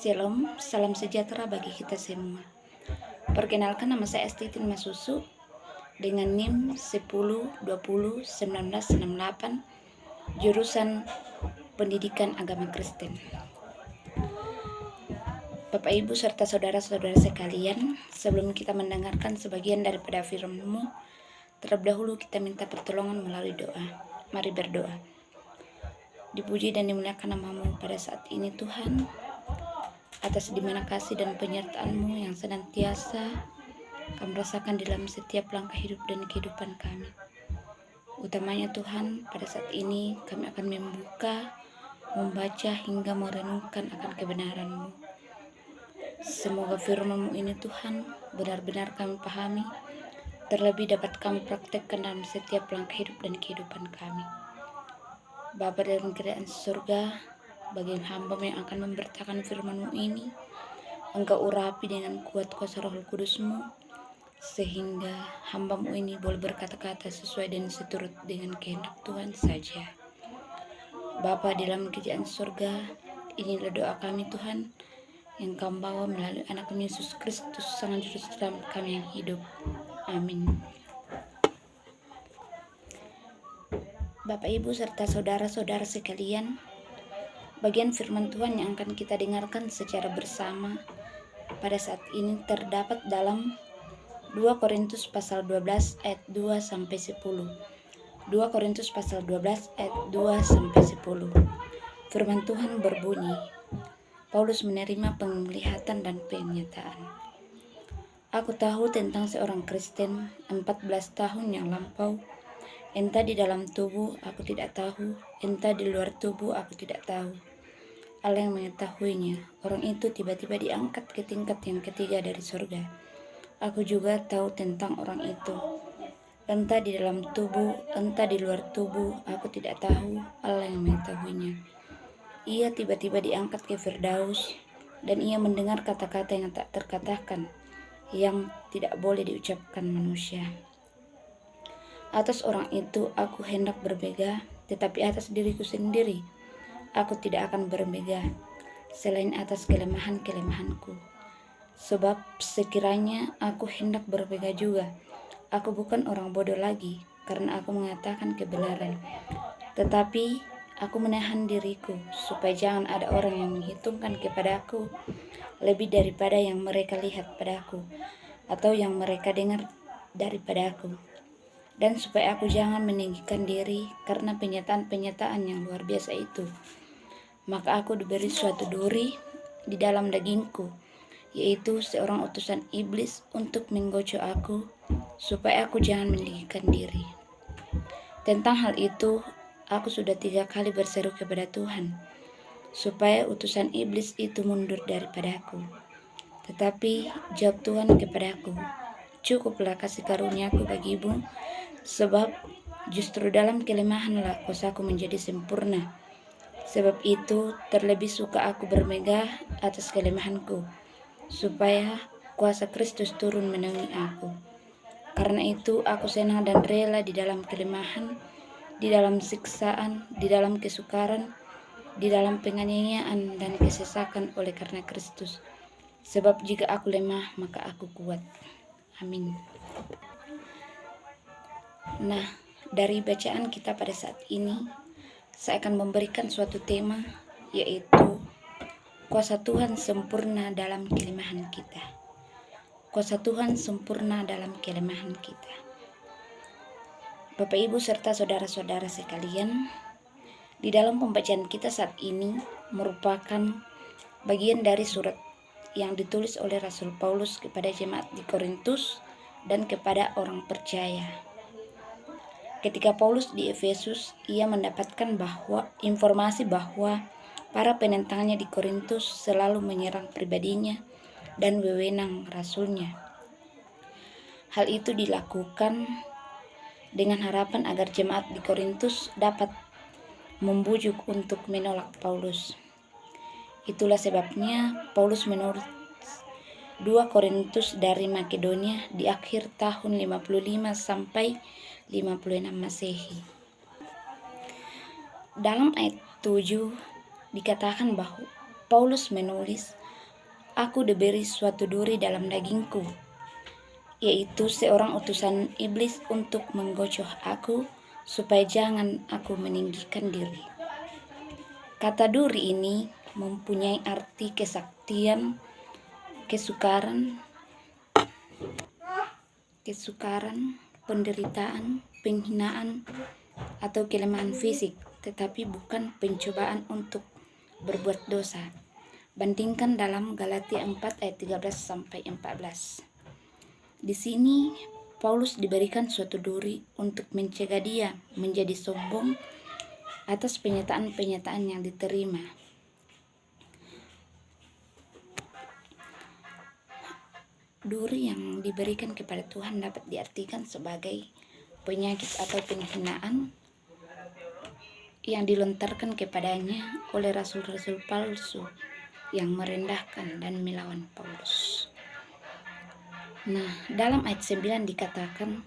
Shalom, salam sejahtera bagi kita semua. Perkenalkan, nama saya Estitin Masusu dengan NIM 10201968, jurusan Pendidikan Agama Kristen. Bapak Ibu serta saudara-saudara sekalian, sebelum kita mendengarkan sebagian daripada firman-Mu, terlebih dahulu kita minta pertolongan melalui doa. Mari berdoa. Dipuji dan dimuliakan nama-Mu pada saat ini Tuhan, atas dimana kasih dan penyertaan-Mu yang senantiasa kami rasakan dalam setiap langkah hidup dan kehidupan kami. Utamanya Tuhan, pada saat ini kami akan membaca hingga merenungkan akan kebenaran-Mu. Semoga firman-Mu ini Tuhan benar-benar kami pahami, terlebih dapat kami praktekkan dalam setiap langkah hidup dan kehidupan kami. Bapa dalam kerajaan surga, bagi hamba yang akan memberitakan firman-Mu ini, Engkau urapi dengan kuat kuasa Roh Kudus-Mu, sehingga hamba-Mu ini boleh berkata-kata sesuai dan seturut dengan kehendak Tuhan saja. Bapa dalam kerajaan surga, inilah doa kami Tuhan, yang Kau bawa melalui anak Yesus Kristus, Sang Juru Selamat kami yang hidup. Amin. Bapak Ibu serta saudara-saudara sekalian, bagian firman Tuhan yang akan kita dengarkan secara bersama pada saat ini terdapat dalam 2 Korintus pasal 12 ayat 2 sampai 10. 2 Korintus pasal 12 ayat 2 sampai 10. Firman Tuhan berbunyi, Paulus menerima penglihatan dan penyataan. Aku tahu tentang seorang Kristen 14 tahun yang lampau, entah di dalam tubuh aku tidak tahu, entah di luar tubuh aku tidak tahu. Allah yang mengetahuinya, orang itu tiba-tiba diangkat ke tingkat yang ketiga dari surga. Aku juga tahu tentang orang itu, entah di dalam tubuh, entah di luar tubuh, aku tidak tahu, Allah yang mengetahuinya. Ia tiba-tiba diangkat ke Firdaus, dan ia mendengar kata-kata yang tak terkatakan, yang tidak boleh diucapkan manusia. Atas orang itu aku hendak berbega, tetapi atas diriku sendiri aku tidak akan berbega, selain atas kelemahan-kelemahanku. Sebab sekiranya aku hendak berbega juga, aku bukan orang bodoh lagi, karena aku mengatakan kebenaran. Tetapi aku menahan diriku, supaya jangan ada orang yang menghitungkan kepadaku lebih daripada yang mereka lihat padaku, atau yang mereka dengar daripadaku. Dan supaya aku jangan meninggikan diri karena penyataan-penyataan yang luar biasa itu. Maka aku diberi suatu duri di dalam dagingku, yaitu seorang utusan iblis untuk menggocok aku, supaya aku jangan meninggikan diri. Tentang hal itu, aku sudah 3 kali berseru kepada Tuhan, supaya utusan iblis itu mundur daripadaku. Tetapi jawab Tuhan kepadaku, cukuplah kasih karuniaku bagimu, sebab justru dalam kelemahanlah kuasaku menjadi sempurna. Sebab itu terlebih suka aku bermegah atas kelemahanku, supaya kuasa Kristus turun menaungi aku. Karena itu aku senang dan rela di dalam kelemahan, di dalam siksaan, di dalam kesukaran, di dalam penganiayaan dan kesesakan oleh karena Kristus. Sebab jika aku lemah, maka aku kuat. Amin. Nah, dari bacaan kita pada saat ini, saya akan memberikan suatu tema, yaitu kuasa Tuhan sempurna dalam kelemahan kita. Kuasa Tuhan sempurna dalam kelemahan kita. Bapak Ibu serta saudara-saudara sekalian, di dalam pembacaan kita saat ini merupakan bagian dari surat yang ditulis oleh Rasul Paulus kepada jemaat di Korintus dan kepada orang percaya. Ketika Paulus di Efesus, ia mendapatkan informasi bahwa para penentangnya di Korintus selalu menyerang pribadinya dan wewenang rasulnya. Hal itu dilakukan dengan harapan agar jemaat di Korintus dapat membujuk untuk menolak Paulus. Itulah sebabnya Paulus menulis 2 Korintus dari Makedonia di akhir tahun 55 sampai 56 Masehi. Dalam ayat 7 dikatakan bahwa Paulus menulis aku diberi suatu duri dalam dagingku, yaitu seorang utusan iblis untuk menggocoh aku, supaya jangan aku meninggikan diri. Kata duri ini mempunyai arti kesaktian, kesukaran, penderitaan, penghinaan, atau kelemahan fisik, tetapi bukan pencobaan untuk berbuat dosa. Bandingkan dalam Galatia 4 ayat 13-14. Di sini Paulus diberikan suatu duri untuk mencegah dia menjadi sombong atas penyataan-penyataan yang diterima. Duri yang diberikan kepada Tuhan dapat diartikan sebagai penyakit atau penghinaan yang dilontarkan kepadanya oleh rasul-rasul palsu yang merendahkan dan melawan Paulus. Nah, dalam ayat 9 dikatakan,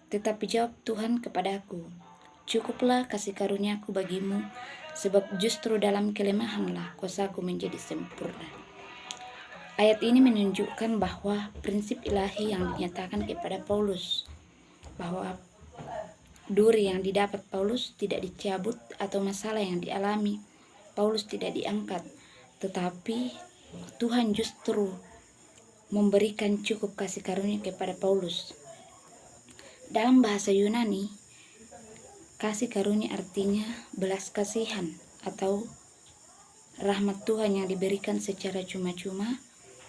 "Tetapi jawab Tuhan kepadaku, cukuplah kasih karuniaku bagimu, sebab justru dalam kelemahanlah kuasaku menjadi sempurna." Ayat ini menunjukkan bahwa prinsip ilahi yang dinyatakan kepada Paulus, bahwa duri yang didapat Paulus tidak dicabut atau masalah yang dialami Paulus tidak diangkat, tetapi Tuhan justru memberikan cukup kasih karunia kepada Paulus. Dalam bahasa Yunani, kasih karunia artinya belas kasihan atau rahmat Tuhan yang diberikan secara cuma-cuma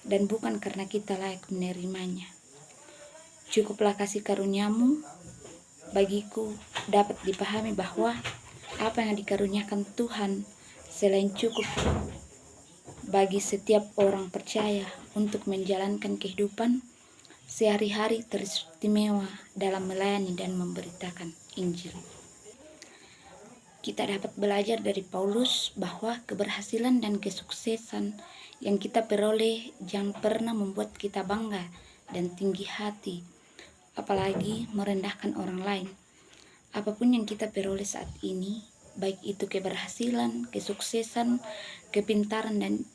dan bukan karena kita layak menerimanya. Cukuplah kasih karuniamu bagiku dapat dipahami bahwa apa yang dikaruniakan Tuhan selain cukup bagi setiap orang percaya untuk menjalankan kehidupan sehari-hari teristimewa dalam melayani dan memberitakan Injil. Kita dapat belajar dari Paulus bahwa keberhasilan dan kesuksesan yang kita peroleh jangan pernah membuat kita bangga dan tinggi hati, apalagi merendahkan orang lain. Apapun yang kita peroleh saat ini, baik itu keberhasilan, kesuksesan, kepintaran, dan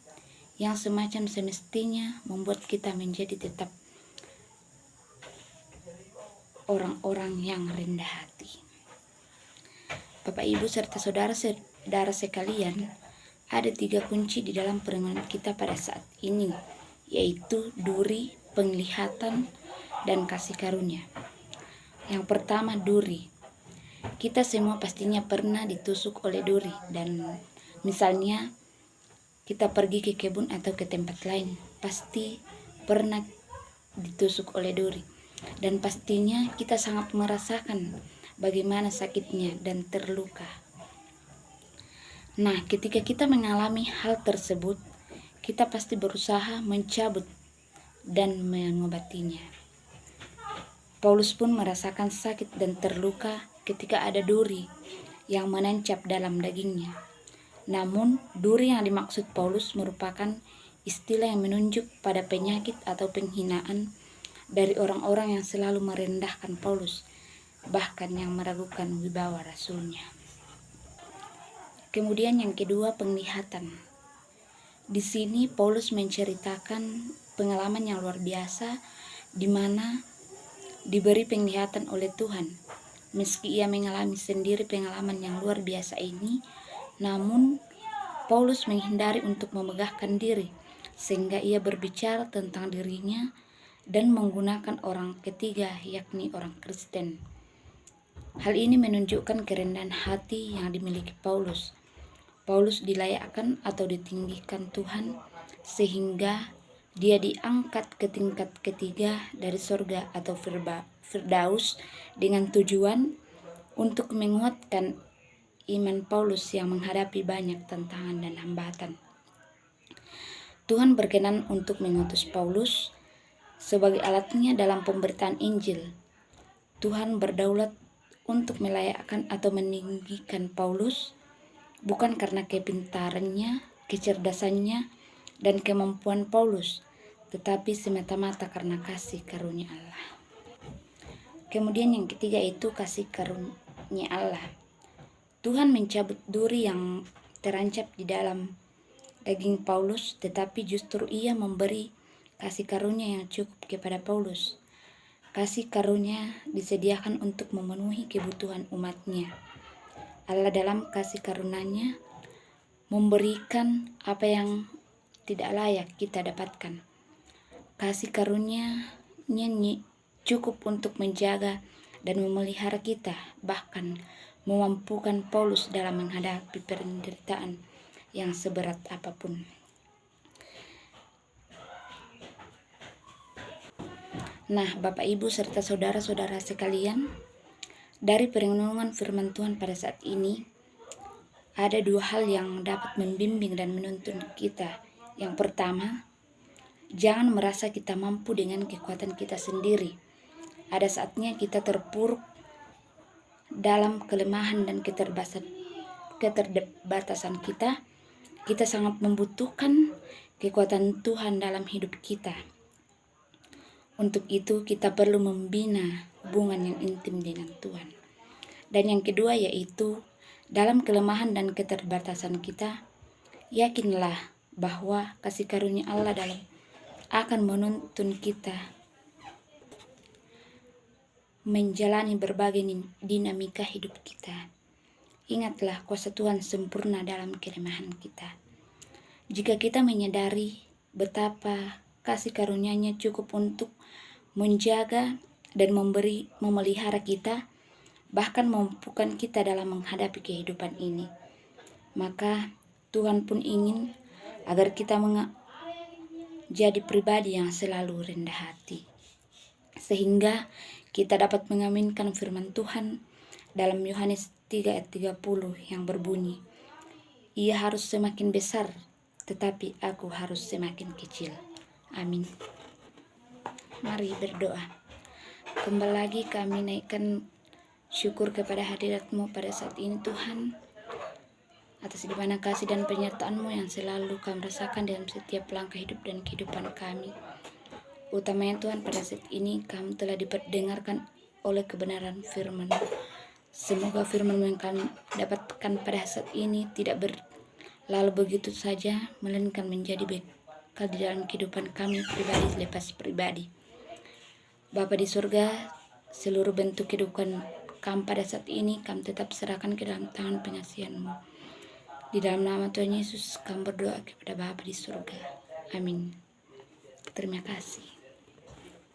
yang semacam semestinya membuat kita menjadi tetap orang-orang yang rendah hati. Bapak, Ibu, serta saudara-saudara sekalian, ada 3 kunci di dalam perenungan kita pada saat ini, yaitu duri, penglihatan, dan kasih karunia. Yang pertama, duri. Kita semua pastinya pernah ditusuk oleh duri, dan misalnya kita pergi ke kebun atau ke tempat lain, pasti pernah ditusuk oleh duri, dan pastinya kita sangat merasakan bagaimana sakitnya dan terluka. Nah, ketika kita mengalami hal tersebut, kita pasti berusaha mencabut dan mengobatinya. Paulus pun merasakan sakit dan terluka ketika ada duri yang menancap dalam dagingnya. Namun, duri yang dimaksud Paulus merupakan istilah yang menunjuk pada penyakit atau penghinaan dari orang-orang yang selalu merendahkan Paulus, bahkan yang meragukan wibawa rasulnya. Kemudian yang kedua, penglihatan. Di sini Paulus menceritakan pengalaman yang luar biasa di mana diberi penglihatan oleh Tuhan. Meski ia mengalami sendiri pengalaman yang luar biasa ini, namun Paulus menghindari untuk memegahkan diri, sehingga ia berbicara tentang dirinya dan menggunakan orang ketiga, yakni orang Kristen. Hal ini menunjukkan kerendahan hati yang dimiliki Paulus. Paulus dilayakkan atau ditinggikan Tuhan sehingga dia diangkat ke tingkat ketiga dari surga atau Firdaus dengan tujuan untuk menguatkan iman Paulus yang menghadapi banyak tantangan dan hambatan. Tuhan berkenan untuk mengutus Paulus sebagai alatnya dalam pemberitaan Injil. Tuhan berdaulat untuk melayakkan atau meninggikan Paulus bukan karena kepintarannya, kecerdasannya, dan kemampuan Paulus, tetapi semata-mata karena kasih karunia Allah. Kemudian yang ketiga itu kasih karunia Allah. Tuhan mencabut duri yang terancap di dalam daging Paulus, tetapi justru ia memberi kasih karunia yang cukup kepada Paulus. Kasih karunia disediakan untuk memenuhi kebutuhan umatnya. Allah dalam kasih karunia-Nya memberikan apa yang tidak layak kita dapatkan. Kasih karunia-Nya cukup untuk menjaga dan memelihara kita, bahkan memampukan Paulus dalam menghadapi penderitaan yang seberat apapun. Nah, Bapak Ibu serta saudara-saudara sekalian, dari perenungan firman Tuhan pada saat ini, ada dua hal yang dapat membimbing dan menuntun kita. Yang pertama, jangan merasa kita mampu dengan kekuatan kita sendiri. Ada saatnya kita terpuruk dalam kelemahan dan keterbatasan kita. Kita sangat membutuhkan kekuatan Tuhan dalam hidup kita. Untuk itu kita perlu membina hubungan yang intim dengan Tuhan. Dan yang kedua yaitu dalam kelemahan dan keterbatasan kita, yakinlah bahwa kasih karunia Allah akan menuntun kita menjalani berbagai dinamika hidup kita. Ingatlah kuasa Tuhan sempurna dalam kelemahan kita. Jika kita menyadari betapa kasih karunia-Nya cukup untuk menjaga dan memelihara kita, bahkan memampukan kita dalam menghadapi kehidupan ini, maka Tuhan pun ingin agar kita jadi pribadi yang selalu rendah hati, sehingga kita dapat mengaminkan firman Tuhan dalam Yohanes 3 ayat 30 yang berbunyi, "Ia harus semakin besar, tetapi aku harus semakin kecil." Amin. Mari berdoa. Kembali lagi kami naikkan syukur kepada hadirat-Mu pada saat ini Tuhan, atas dimana kasih dan penyertaan-Mu yang selalu kami rasakan dalam setiap langkah hidup dan kehidupan kami. Utamanya Tuhan, pada saat ini kami telah diperdengarkan oleh kebenaran firman. Semoga firman yang kami dapatkan pada saat ini tidak berlalu begitu saja, melainkan menjadi bekal di dalam kehidupan kami pribadi lepas pribadi. Bapa di surga, seluruh bentuk kehidupan kami pada saat ini kami tetap serahkan ke dalam tangan pengasihan-Mu. Di dalam nama Tuhan Yesus kami berdoa kepada Bapa di surga. Amin. Terima kasih.